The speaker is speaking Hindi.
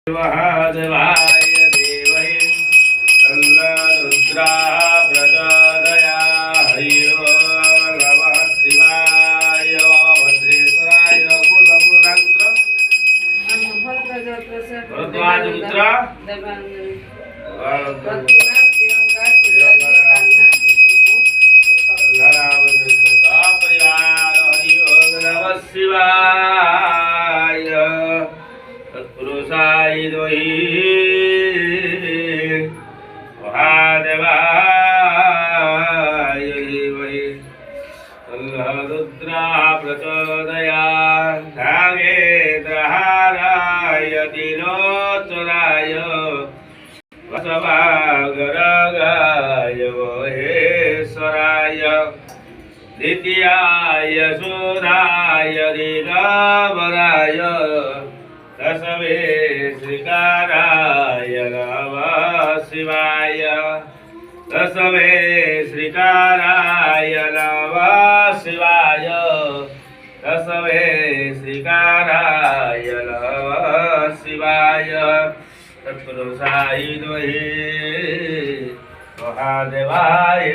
महादेवाय देवहि तन्नरुद्रा प्रचोदयात्। हरिः ओं नमः शिवाय भद्रेश्वराय। भरद्वाज पुत्र परिवार। हरिः ओं नमः शिवाय। तत्पुरुषाय दोहि महादेवाय देवहि तन्नरुद्रा प्रचोदयात्। नागेन्द्रहाराय तिलोत्तराय वसवागरगाय महेश्वराय। द्वितीयाय शूराय दिगंबराय दशमे श्रीकाराय नमः शिवाय। दशमे श्रीकाराय नमः शिवाय। दशमे श्रीकाराय नमः शिवाय। तत्पुरुषाय दोहि महादेवाय।